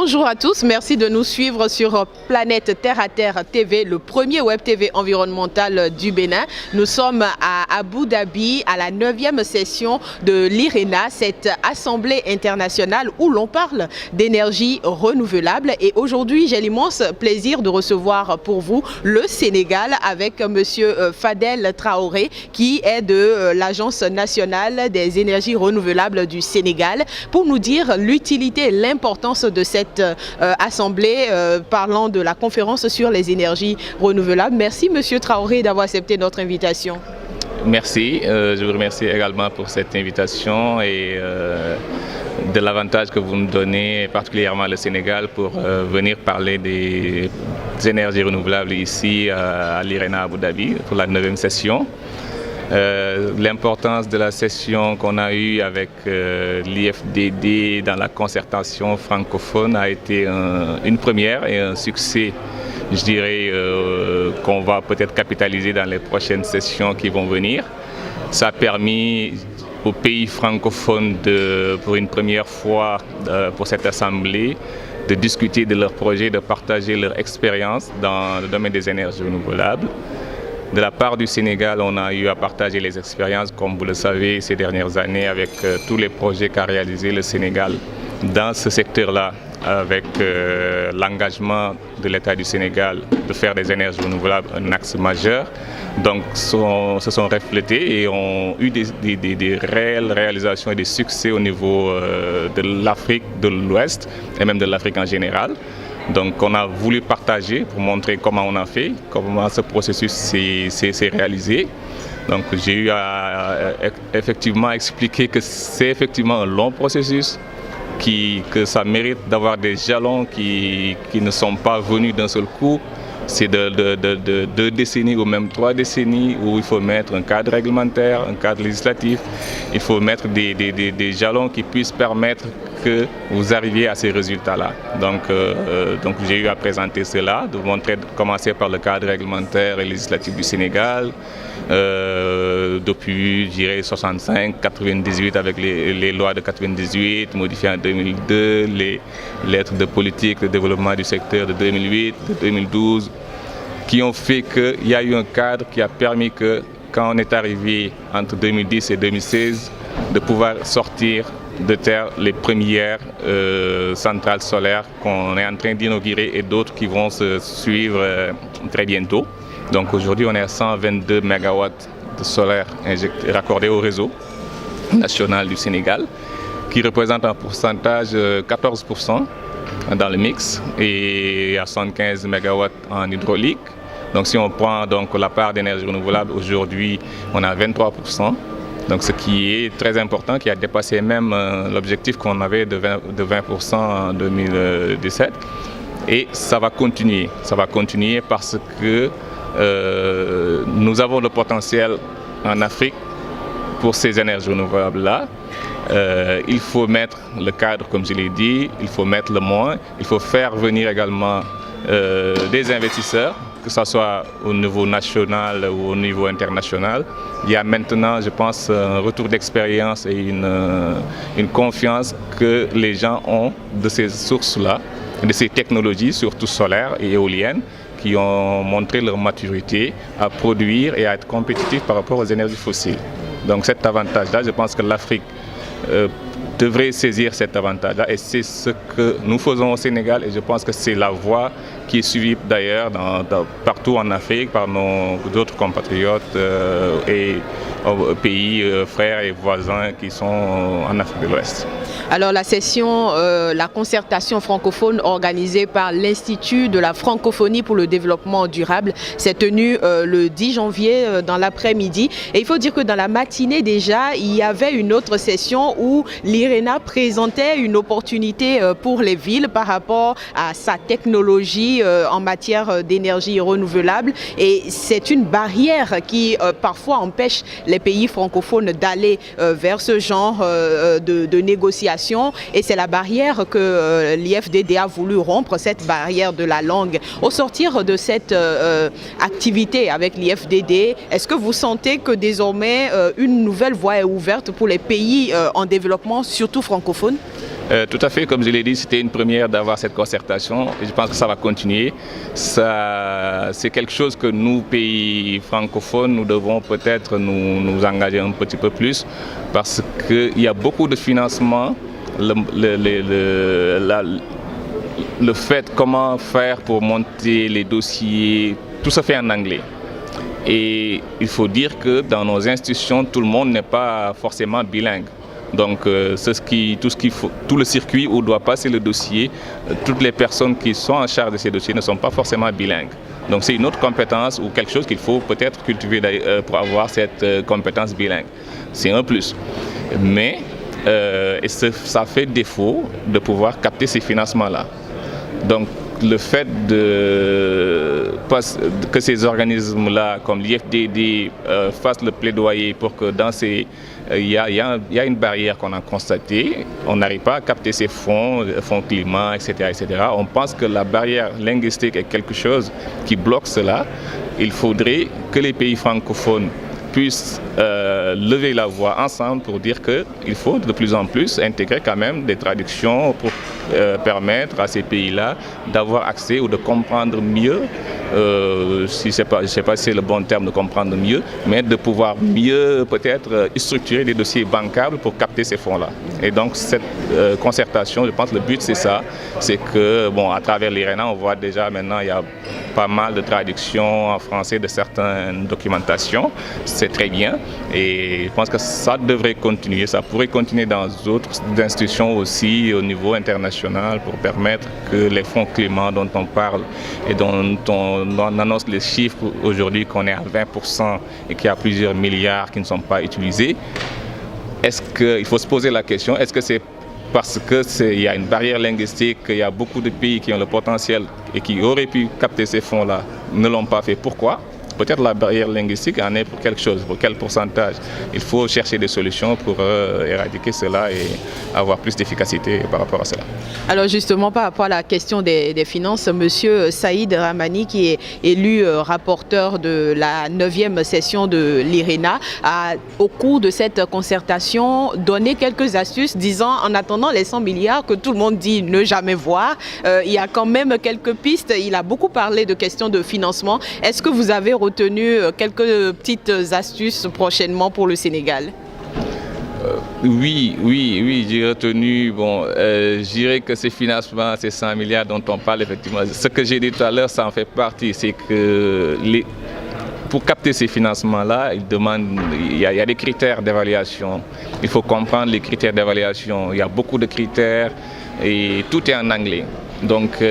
Bonjour à tous, merci de nous suivre sur Planète Terre à Terre TV, le premier web TV environnemental du Bénin. Nous sommes à Abu Dhabi, à la 9e session de l'IRENA, cette assemblée internationale où l'on parle d'énergie renouvelable. Et aujourd'hui, j'ai l'immense plaisir de recevoir pour vous le Sénégal avec monsieur Fadel Traoré, qui est de l'Agence nationale des énergies renouvelables du Sénégal, pour nous dire l'utilité et l'importance de cette assemblée parlant de la conférence sur les énergies renouvelables. Merci monsieur Traoré d'avoir accepté notre invitation. Merci, je vous remercie également pour cette invitation et de l'avantage que vous nous donnez, particulièrement le Sénégal, pour venir parler des énergies renouvelables ici à l'IRENA Abu Dhabi pour la 9e session. L'importance de la session qu'on a eue avec l'IFDD dans la concertation francophone a été une première et un succès, je dirais, qu'on va peut-être capitaliser dans les prochaines sessions qui vont venir. Ça a permis aux pays francophones, pour une première fois pour cette assemblée, de discuter de leurs projets, de partager leur expérience dans le domaine des énergies renouvelables. De la part du Sénégal, on a eu à partager les expériences, comme vous le savez, ces dernières années, avec tous les projets qu'a réalisé le Sénégal dans ce secteur-là, avec l'engagement de l'État du Sénégal de faire des énergies renouvelables un axe majeur. Donc, se sont reflétés et ont eu des réelles réalisations et des succès au niveau de l'Afrique de l'Ouest et même de l'Afrique en général. Donc on a voulu partager pour montrer comment on a fait, comment ce processus s'est réalisé. Donc j'ai eu à effectivement expliquer que c'est effectivement un long processus, que ça mérite d'avoir des jalons qui ne sont pas venus d'un seul coup. C'est de 2 décennies ou même 3 décennies où il faut mettre un cadre réglementaire, un cadre législatif. Il faut mettre des jalons qui puissent permettre que vous arriviez à ces résultats-là. Donc j'ai eu à présenter cela, de montrer, de commencer par le cadre réglementaire et législatif du Sénégal, depuis, je dirais, 65, 98 avec les lois de 98, modifiées en 2002, les lettres de politique de développement du secteur de 2008, de 2012, qui ont fait qu'il y a eu un cadre qui a permis que, quand on est arrivé entre 2010 et 2016, de pouvoir sortir de terre les premières centrales solaires qu'on est en train d'inaugurer et d'autres qui vont se suivre très bientôt. Donc aujourd'hui, on est à 122 MW de solaire raccordés au réseau national du Sénégal, qui représente un pourcentage 14% dans le mix et à 75 MW en hydraulique. Donc si on prend donc la part d'énergie renouvelable, aujourd'hui, on a 23%. Donc ce qui est très important, qui a dépassé même l'objectif qu'on avait de 20% en 2017. Et ça va continuer. Ça va continuer parce que nous avons le potentiel en Afrique pour ces énergies renouvelables-là. Il faut mettre le cadre, comme je l'ai dit, il faut mettre le moins, il faut faire venir également des investisseurs, que ce soit au niveau national ou au niveau international. Il y a maintenant, je pense, un retour d'expérience et une confiance que les gens ont de ces sources-là, de ces technologies, surtout solaires et éoliennes, qui ont montré leur maturité à produire et à être compétitifs par rapport aux énergies fossiles. Donc cet avantage-là, je pense que l'Afrique devrait saisir cet avantage-là et c'est ce que nous faisons au Sénégal et je pense que c'est la voie qui est suivie d'ailleurs partout en Afrique par nos autres compatriotes et pays frères et voisins qui sont en Afrique de l'Ouest. Alors la session, la concertation francophone organisée par l'Institut de la francophonie pour le développement durable s'est tenue le 10 janvier dans l'après-midi. Et il faut dire que dans la matinée déjà, il y avait une autre session où l'IRENA présentait une opportunité pour les villes par rapport à sa technologie en matière d'énergie renouvelable. Et c'est une barrière qui parfois empêche les pays francophones d'aller vers ce genre de négociations. Et c'est la barrière que l'IFDD a voulu rompre, cette barrière de la langue. Au sortir de cette activité avec l'IFDD, est-ce que vous sentez que désormais une nouvelle voie est ouverte pour les pays en développement, surtout francophones? Tout à fait, comme je l'ai dit, c'était une première d'avoir cette concertation et je pense que ça va continuer. C'est quelque chose que nous, pays francophones, nous devons peut-être nous engager un petit peu plus parce qu'il y a beaucoup de financement. Le fait comment faire pour monter les dossiers, tout se fait en anglais. Et il faut dire que dans nos institutions, tout le monde n'est pas forcément bilingue. Donc tout le circuit où doit passer le dossier, toutes les personnes qui sont en charge de ces dossiers ne sont pas forcément bilingues. Donc c'est une autre compétence ou quelque chose qu'il faut peut-être cultiver pour avoir cette compétence bilingue. C'est un plus. Mais ça fait défaut de pouvoir capter ces financements-là. Donc le fait que ces organismes-là, comme l'IFDD, fassent le plaidoyer pour que dans ces... Il y a une barrière qu'on a constatée. On n'arrive pas à capter ces fonds climat, etc., etc. On pense que la barrière linguistique est quelque chose qui bloque cela. Il faudrait que les pays francophones puissent lever la voix ensemble pour dire qu'il faut de plus en plus intégrer quand même des traductions pour permettre à ces pays-là d'avoir accès ou de comprendre mieux, je ne sais pas si c'est le bon terme de comprendre mieux, mais de pouvoir mieux peut-être structurer des dossiers bancables pour capter ces fonds-là. Et donc cette concertation, je pense que le but c'est ça, c'est que à travers l'IRENA, on voit déjà maintenant il y a pas mal de traductions en français de certaines documentations, c'est très bien et je pense que ça devrait continuer, ça pourrait continuer dans d'autres institutions aussi au niveau international pour permettre que les fonds climat dont on parle et dont on annonce les chiffres aujourd'hui qu'on est à 20% et qu'il y a plusieurs milliards qui ne sont pas utilisés, il faut se poser la question, est-ce que c'est parce qu'il y a une barrière linguistique, qu'il y a beaucoup de pays qui ont le potentiel et qui auraient pu capter ces fonds-là, ne l'ont pas fait. Pourquoi ? Peut-être la barrière linguistique en est pour quelque chose, pour quel pourcentage. Il faut chercher des solutions pour éradiquer cela et avoir plus d'efficacité par rapport à cela. Alors justement, par rapport à la question des finances, Monsieur Saïd Rahmani, qui est élu rapporteur de la 9e session de l'IRENA, a au cours de cette concertation donné quelques astuces disant en attendant les 100 milliards que tout le monde dit ne jamais voir, il y a quand même quelques pistes. Il a beaucoup parlé de questions de financement. Est-ce que vous avez retenu quelques petites astuces prochainement pour le Sénégal? Oui, j'ai retenu, je dirais que ces financements, ces 100 milliards dont on parle effectivement, ce que j'ai dit tout à l'heure, ça en fait partie, c'est que pour capter ces financements-là, il y a des critères d'évaluation. Il faut comprendre les critères d'évaluation. Il y a beaucoup de critères et tout est en anglais. Donc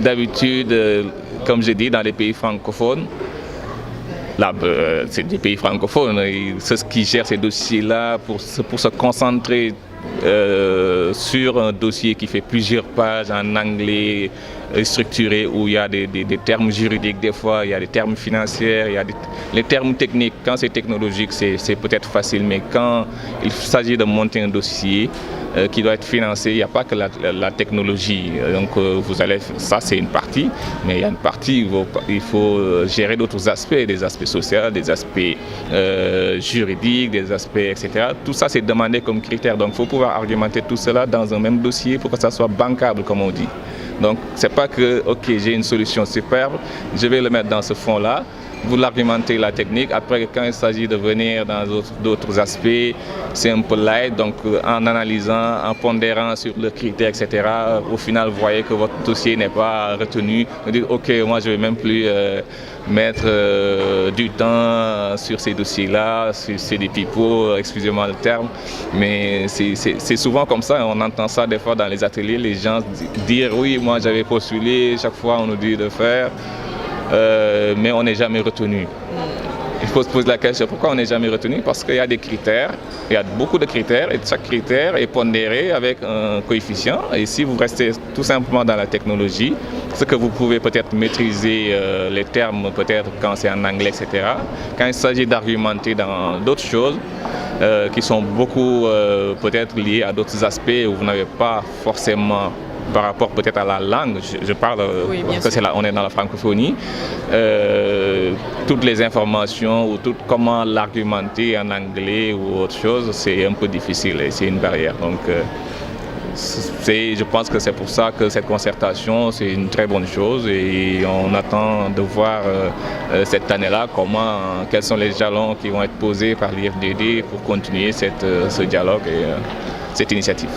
d'habitude, comme j'ai dit, dans les pays francophones, là, c'est des pays francophones, c'est ce qui gèrent ces dossiers-là pour se concentrer sur un dossier qui fait plusieurs pages en anglais structuré où il y a des termes juridiques des fois, il y a des termes financiers, il y a les termes techniques. Quand c'est technologique, c'est peut-être facile, mais quand il s'agit de monter un dossier qui doit être financé, il n'y a pas que la technologie. Donc ça c'est une partie, mais il y a une partie où il faut gérer d'autres aspects, des aspects sociaux, des aspects juridiques, des aspects, etc. Tout ça c'est demandé comme critère. Donc il faut pouvoir argumenter tout cela dans un même dossier pour que ça soit bancable, comme on dit. Donc c'est pas que, ok, j'ai une solution superbe, je vais le mettre dans ce fonds-là. Vous l'argumentez la technique, après quand il s'agit de venir dans d'autres aspects, c'est un peu light, donc en analysant, en pondérant sur le critère, etc., au final vous voyez que votre dossier n'est pas retenu, vous dites ok, moi je ne vais même plus mettre du temps sur ces dossiers-là, c'est des pipeaux, excusez-moi le terme, mais c'est souvent comme ça, on entend ça des fois dans les ateliers, les gens dire oui, moi j'avais postulé, chaque fois on nous dit de faire. Mais on n'est jamais retenu. Il faut se poser la question pourquoi on n'est jamais retenu, parce qu'il y a des critères, il y a beaucoup de critères et chaque critère est pondéré avec un coefficient. Et si vous restez tout simplement dans la technologie, ce que vous pouvez peut-être maîtriser les termes peut-être quand c'est en anglais, etc. Quand il s'agit d'argumenter dans d'autres choses qui sont beaucoup peut-être liées à d'autres aspects où vous n'avez pas forcément par rapport peut-être à la langue, je parle oui, parce que on est dans la francophonie, toutes les informations ou comment l'argumenter en anglais ou autre chose, c'est un peu difficile et c'est une barrière. Donc je pense que c'est pour ça que cette concertation, c'est une très bonne chose et on attend de voir cette année-là quels sont les jalons qui vont être posés par l'IFDD pour continuer ce dialogue et cette initiative.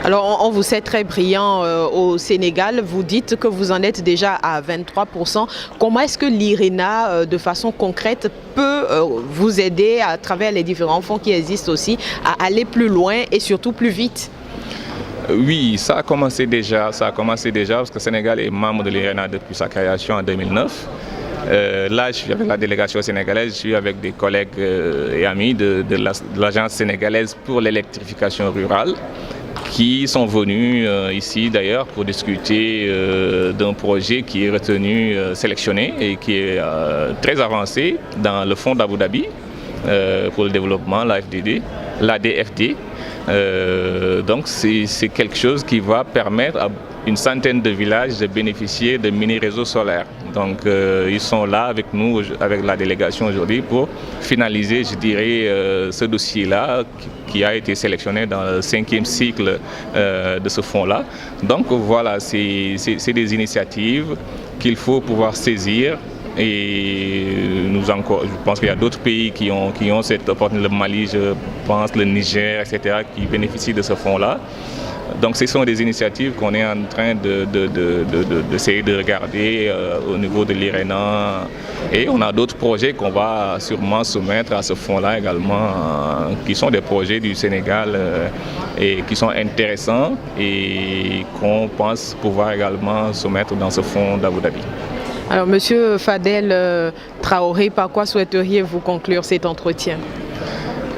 Alors, on vous sait très brillant au Sénégal. Vous dites que vous en êtes déjà à 23%. Comment est-ce que l'IRENA, de façon concrète, peut vous aider à travers les différents fonds qui existent aussi à aller plus loin et surtout plus vite? Oui, ça a commencé déjà parce que le Sénégal est membre de l'IRENA depuis sa création en 2009. Là, je suis avec la délégation sénégalaise, je suis avec des collègues et amis de l'Agence sénégalaise pour l'électrification rurale, qui sont venus ici d'ailleurs pour discuter d'un projet qui est retenu, sélectionné et qui est très avancé dans le fonds d'Abu Dhabi pour le développement, l'ADFD. Donc c'est quelque chose qui va permettre à une centaine de villages de bénéficier de mini-réseaux solaires. Donc ils sont là avec nous, avec la délégation aujourd'hui pour finaliser, je dirais, ce dossier-là qui a été sélectionné dans le 5e cycle de ce fonds-là. Donc voilà, c'est des initiatives qu'il faut pouvoir saisir. Et je pense qu'il y a d'autres pays qui ont cette opportunité, le Mali, je pense, le Niger, etc., qui bénéficient de ce fonds-là. Donc ce sont des initiatives qu'on est en train d'essayer de regarder au niveau de l'IRENA. Et on a d'autres projets qu'on va sûrement soumettre à ce fonds-là également, qui sont des projets du Sénégal et qui sont intéressants et qu'on pense pouvoir également soumettre dans ce fonds d'Abu Dhabi. Alors, Monsieur Fadel Traoré, par quoi souhaiteriez-vous conclure cet entretien?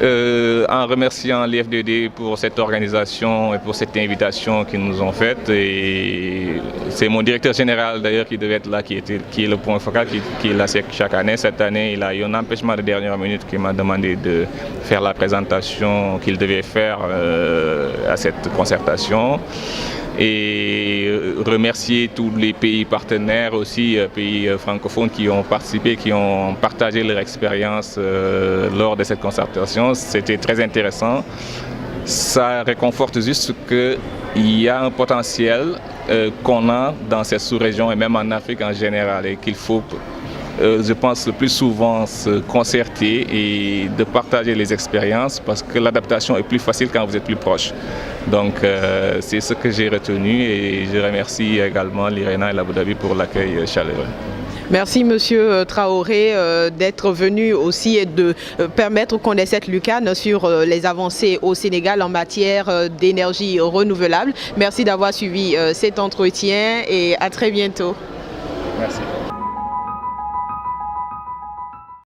En remerciant l'IFDD pour cette organisation et pour cette invitation qu'ils nous ont faite. Et c'est mon directeur général d'ailleurs qui devait être là, qui est le point focal, qui est là chaque année. Cette année, il a eu un empêchement de dernière minute qui m'a demandé de faire la présentation qu'il devait faire à cette concertation. Et remercier tous les pays partenaires aussi, pays francophones qui ont participé, qui ont partagé leur expérience lors de cette concertation. C'était très intéressant. Ça réconforte juste qu'il y a un potentiel qu'on a dans cette sous-région et même en Afrique en général et qu'il faut, je pense, le plus souvent se concerter et de partager les expériences parce que l'adaptation est plus facile quand vous êtes plus proche. Donc c'est ce que j'ai retenu et je remercie également l'IRENA et l'Abu Dhabi pour l'accueil chaleureux. Merci Monsieur Traoré d'être venu aussi et de permettre qu'on ait cette lucane sur les avancées au Sénégal en matière d'énergie renouvelable. Merci d'avoir suivi cet entretien et à très bientôt. Merci.